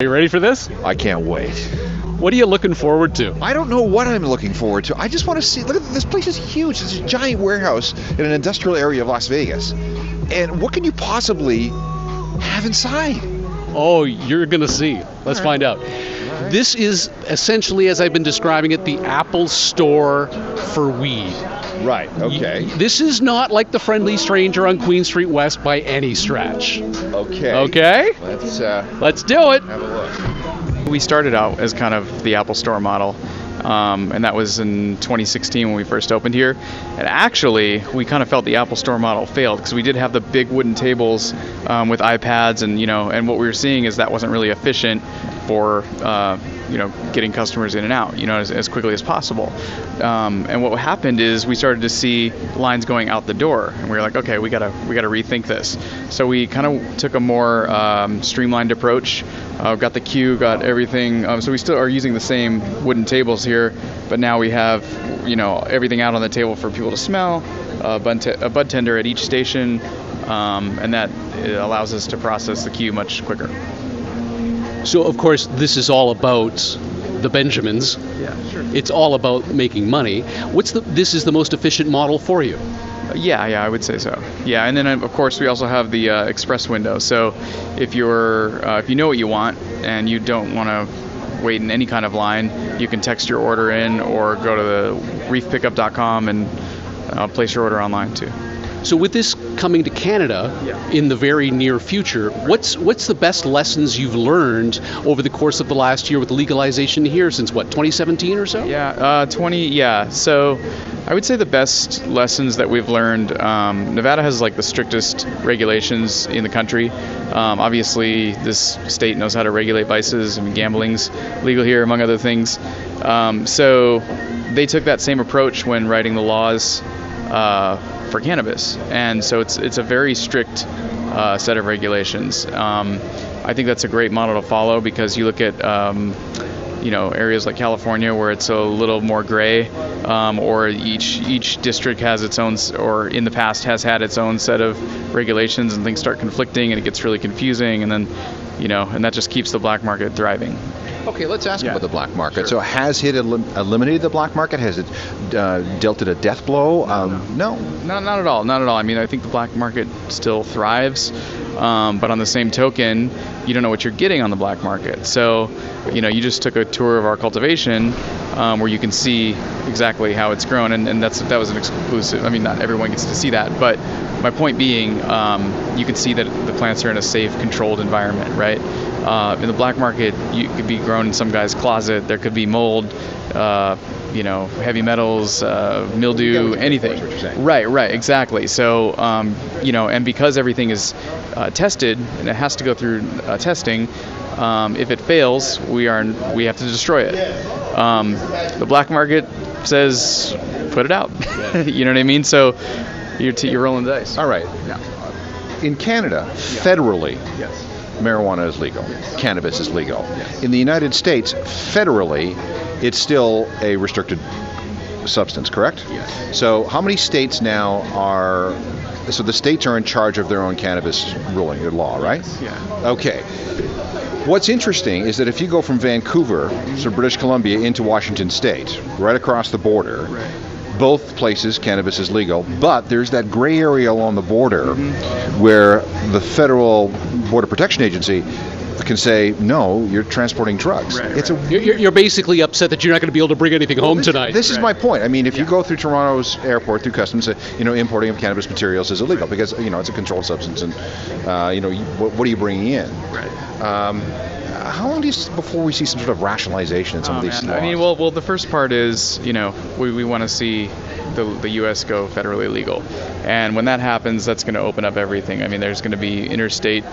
you ready for this? I can't wait. What are you looking forward to? I don't know what I'm looking forward to. I just want to see. Look at this place is huge. It's a giant warehouse in an industrial area of Las Vegas. And what can you possibly have inside? Oh, you're going to see. Let's find out. This is essentially, as I've been describing it, the Apple Store for weed. Right, okay. This is not like the Friendly Stranger on Queen Street West by any stretch. Okay. Okay? Let's do it. Have a look. We started out as kind of the Apple Store model, and that was in 2016 when we first opened here. And actually, we kind of felt the Apple Store model failed because we did have the big wooden tables with iPads, and what we were seeing is that wasn't really efficient for getting customers in and out, as quickly as possible. And what happened is we started to see lines going out the door, and we were like, okay, we gotta rethink this. So we kind of took a more streamlined approach. Got the queue, got everything. So we still are using the same wooden tables here, but now we have everything out on the table for people to smell. A bud tender at each station, and that allows us to process the queue much quicker. So, of course, this is all about the Benjamins. Yeah, sure. It's all about making money. This is the most efficient model for you? Yeah, I would say so. Yeah, and then of course we also have the express window. So if you know what you want and you don't want to wait in any kind of line, you can text your order in or go to the reefpickup.com and place your order online too. So with this coming to Canada in the very near future, what's the best lessons you've learned over the course of the last year with legalization here since 2017 or so? Yeah, So I would say the best lessons that we've learned, Nevada has like the strictest regulations in the country. Obviously, this state knows how to regulate vices. I mean, gambling's legal here, among other things. So they took that same approach when writing the laws for cannabis, and so it's a very strict set of regulations. I think that's a great model to follow because you look at areas like California where it's a little more gray, or each district has its own, or in the past has had its own set of regulations, and things start conflicting and it gets really confusing, and then and that just keeps the black market thriving. Okay, let's ask about the black market. Sure. So has it eliminated the black market? Has it dealt it a death blow? No. Not at all. Not at all. I mean, I think the black market still thrives, but on the same token, you don't know what you're getting on the black market. So, you just took a tour of our cultivation where you can see exactly how it's grown, and that was an exclusive. I mean, not everyone gets to see that, but my point being, you can see that the plants are in a safe, controlled environment, right? In the black market, you could be grown in some guy's closet. There could be mold, heavy metals, mildew, anything. Right, exactly. So, and because everything is tested and it has to go through testing, if it fails, we have to destroy it. The black market says, put it out. You know what I mean? So you're rolling the dice. All right. Yeah. In Canada, federally, marijuana is legal. Cannabis is legal. In the United States, federally, it's still a restricted substance, correct? Yes. So how many states now are... So the states are in charge of their own cannabis ruling, law, right? Yeah. Okay. What's interesting is that if you go from Vancouver, so British Columbia, into Washington State, right across the border, both places cannabis is legal, but there's that gray area along the border where the Federal Border Protection Agency can say, no, you're transporting drugs. You're basically upset that you're not going to be able to bring anything home tonight. This is my point. I mean, if you go through Toronto's airport through customs, importing of cannabis materials is illegal because it's a controlled substance, and what are you bringing in? How long before we see some sort of rationalization in some of these laws? I mean, well, the first part is, we want to see the U.S. go federally legal. And when that happens, that's going to open up everything. I mean, there's going to be interstate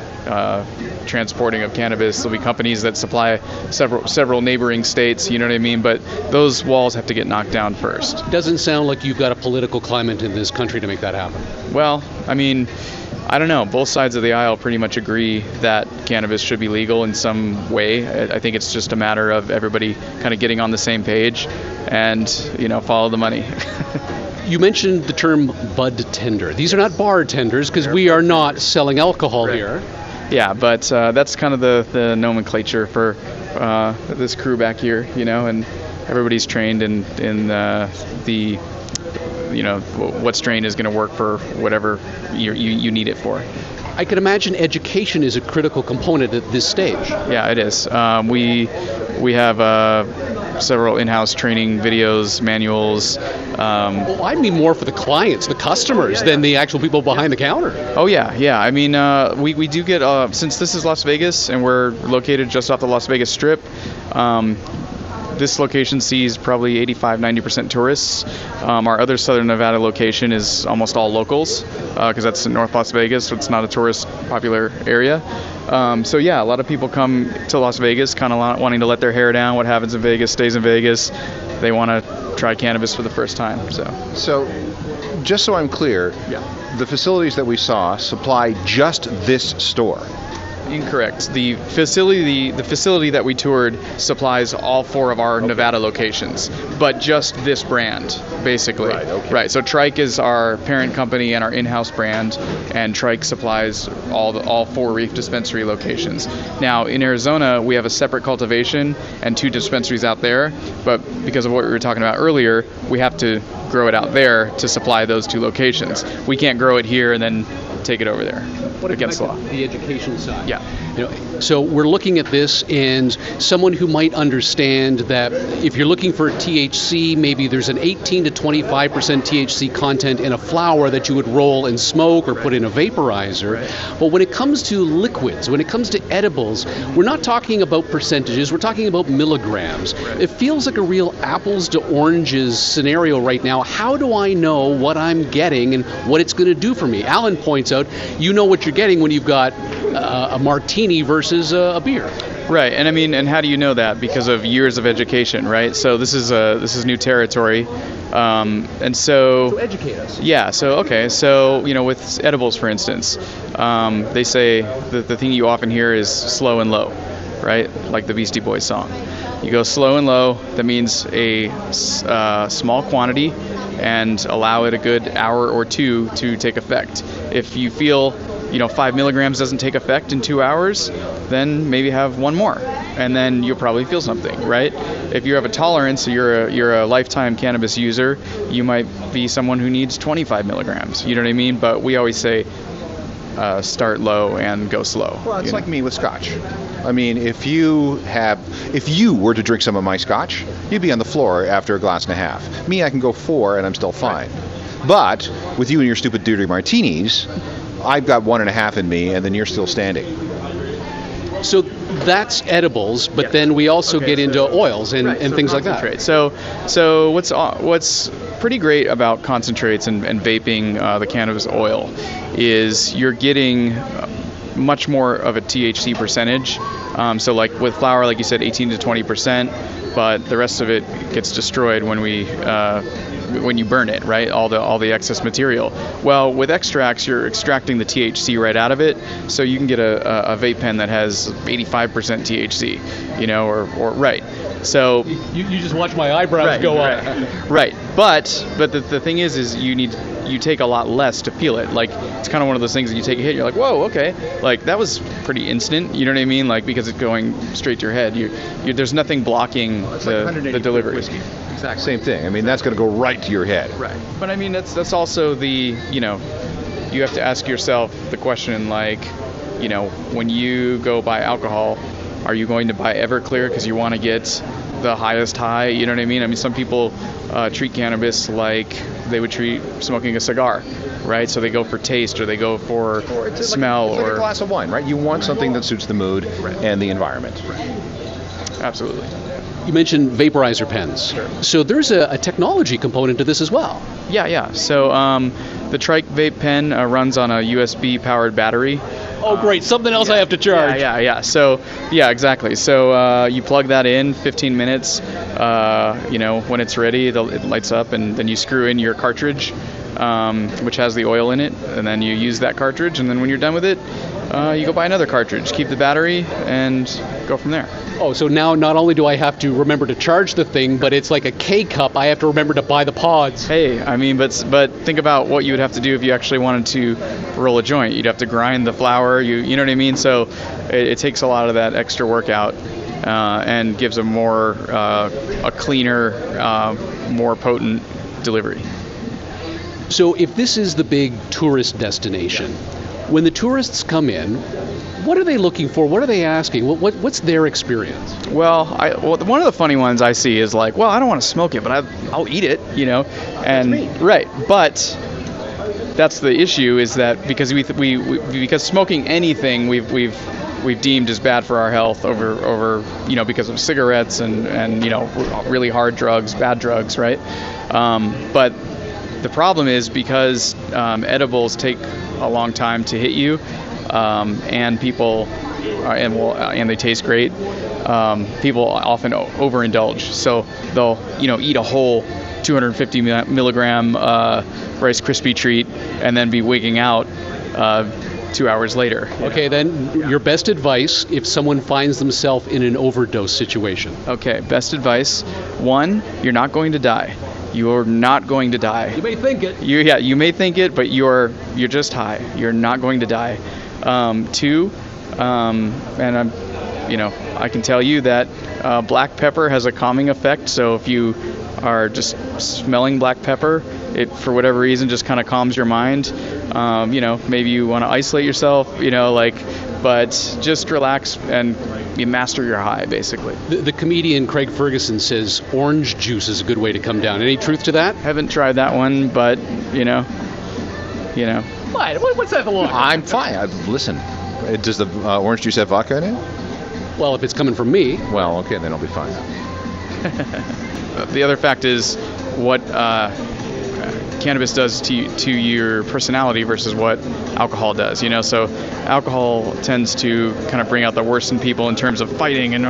transporting of cannabis. There'll be companies that supply several neighboring states, you know what I mean? But those walls have to get knocked down first. Doesn't sound like you've got a political climate in this country to make that happen. Well, I mean, I don't know. Both sides of the aisle pretty much agree that cannabis should be legal in some way. I think it's just a matter of everybody kind of getting on the same page and, follow the money. You mentioned the term bud tender. These are not bartenders because we are not selling alcohol here. Yeah, but that's kind of the nomenclature for this crew back here, and everybody's trained in the what strain is going to work for whatever you need it for. I can imagine education is a critical component at this stage. Yeah, it is. We have several in-house training videos, manuals. Well, I mean more for the clients, the customers, than the actual people behind the counter. Oh yeah. I mean, we do get since this is Las Vegas and we're located just off the Las Vegas Strip. This location sees probably 85-90% tourists. Our other Southern Nevada location is almost all locals because that's in North Las Vegas, so it's not a tourist popular area. So yeah, a lot of people come to Las Vegas kind of wanting to let their hair down. What happens in Vegas stays in Vegas. They want to try cannabis for the first time. So just so I'm clear, the facilities that we saw supply just this store. Incorrect. The facility that we toured supplies all 4 of our Nevada locations, but just this brand, basically. Right, okay. Right. So Trike is our parent company and our in-house brand, and Trike supplies all 4 Reef Dispensary locations. Now, in Arizona, we have a separate cultivation and 2 dispensaries out there, but because of what we were talking about earlier, we have to grow it out there to supply those 2 locations. We can't grow it here and then take it over there. What against the law? The education side. Yeah. So we're looking at this, and someone who might understand that if you're looking for THC, maybe there's an 18 to 25% THC content in a flower that you would roll and smoke or put in a vaporizer. But when it comes to liquids, when it comes to edibles, we're not talking about percentages, we're talking about milligrams. It feels like a real apples to oranges scenario right now. How do I know what I'm getting and what it's going to do for me? Alan points out, you know what you're getting when you've got a martini versus a beer. Right, and I mean, and how do you know that? Because of years of education, right? So this is new territory, and so educate us. Yeah. So with edibles, for instance, they say the thing you often hear is slow and low, right? Like the Beastie Boys song. You go slow and low. That means a small quantity, and allow it a good hour or 2 to take effect. If you feel 5 milligrams doesn't take effect in 2 hours, then maybe have 1 more, and then you'll probably feel something, right? If you have a tolerance, you're a lifetime cannabis user, you might be someone who needs 25 milligrams. You know what I mean? But we always say start low and go slow. Well, it's like me with scotch. I mean, if you were to drink some of my scotch, you'd be on the floor after a glass and a half. Me, I can go 4 and I'm still fine. Right. But with you and your stupid dirty martinis, I've got 1.5 in me, and then you're still standing. So that's edibles, but then we also get into oils and things like that. So what's pretty great about concentrates and vaping the cannabis oil is you're getting much more of a THC percentage. So like with flower, like you said, 18 to 20%, but the rest of it gets destroyed when you burn it, right? All the excess material. Well, with extracts, you're extracting the THC right out of it, so you can get a vape pen that has 85% THC, or right. So you just watch my eyebrows go up. Right. But the thing is you take a lot less to feel it. Like, it's kind of one of those things that you take a hit, you're like, whoa, okay, like that was pretty instant. You know what I mean? Like, because it's going straight to your head. There's nothing blocking the delivery. Whiskey. Exact same thing. I mean, that's going to go right to your head. Right. But I mean, that's also you have to ask yourself the question, like, when you go buy alcohol, are you going to buy Everclear because you want to get the highest high? You know what I mean? I mean, some people treat cannabis like they would treat smoking a cigar, right? So they go for taste, or they go for smell, like a glass of wine, right? You want something that suits the mood and the environment. Absolutely. You mentioned vaporizer pens. Sure. So there's a technology component to this as well. Yeah. So the Trike vape pen runs on a USB-powered battery. Oh, great. Something else I have to charge. Yeah. So, exactly. So you plug that in, 15 minutes. When it's ready, it lights up, and then you screw in your cartridge, which has the oil in it, and then you use that cartridge, and then when you're done with it, you go buy another cartridge, keep the battery, and go from there. Oh, so now not only do I have to remember to charge the thing, but it's like a K-cup. I have to remember to buy the pods. Hey, I mean, but think about what you would have to do if you actually wanted to roll a joint. You'd have to grind the flour. You know what I mean? So it takes a lot of that extra workout and gives a cleaner, more potent delivery. So if this is the big tourist destination, when the tourists come in, what are they looking for? What are they asking? What's their experience? Well, one of the funny ones I see is like, well, I don't want to smoke it, but I'll eat it, you know. And That's me. Right, but that's the issue, is that because because smoking anything we've deemed as bad for our health over you know, because of cigarettes and you know, really hard drugs, bad drugs, right? But the problem is because edibles take a long time to hit you, and people and they taste great. People often overindulge, so they'll, you know, eat a whole 250 milligram Rice Krispie treat and then be wigging out 2 hours later. Okay, then your best advice if someone finds themselves in an overdose situation. Okay, best advice: 1, you're not going to die. You're not going to die. You may think it. You may think it, but you're just high. You're not going to die. 2, and I can tell you that black pepper has a calming effect. So if you are just smelling black pepper, it for whatever reason just kind of calms your mind. You know, maybe you want to isolate yourself. You know, but just relax and you master your high, basically. The comedian Craig Ferguson says orange juice is a good way to come down. Any truth to that? Haven't tried that one, but you know. What's that look? I'm fine. Listen, does the orange juice have vodka in it? Well, if it's coming from me. Well, okay, then I'll be fine. The other fact is what cannabis does to your personality versus what alcohol does. You know, so alcohol tends to kind of bring out the worst in people in terms of fighting and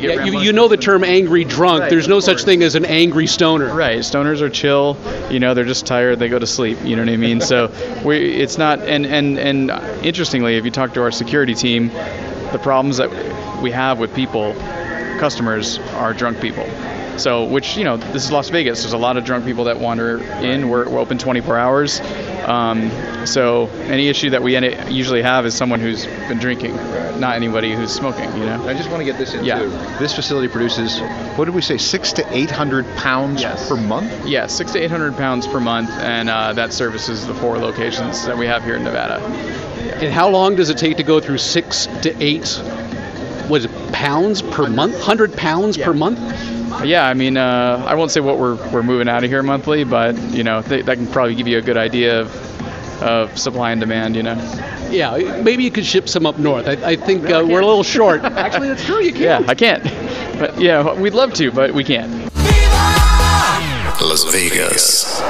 get. You know the term angry drunk. Right, There's no such thing as an angry stoner. Right. Stoners are chill. You know, they're just tired. They go to sleep. You know what I mean? So it's not. And interestingly, if you talk to our security team, the problems that we have with customers are drunk people. So, which, you know, this is Las Vegas. There's a lot of drunk people that wander in. We're open 24 hours. So any issue that we usually have is someone who's been drinking, not anybody who's smoking, you know. I just want to get this in Yeah. too. This facility produces, what did we say, 600 to 800 pounds Yes. per month? Yeah, 600 to 800 pounds per month, and that services the 4 locations that we have here in Nevada. And how long does it take to go through 6 to 8 pounds per month? 100 pounds per month? Yeah, I mean, I won't say what we're moving out of here monthly, but you know, that can probably give you a good idea of supply and demand. You know. Yeah, maybe you could ship some up north. I think we're a little short. Actually, that's true. You can't. Yeah, I can't. But yeah, we'd love to, but we can't. Las Vegas.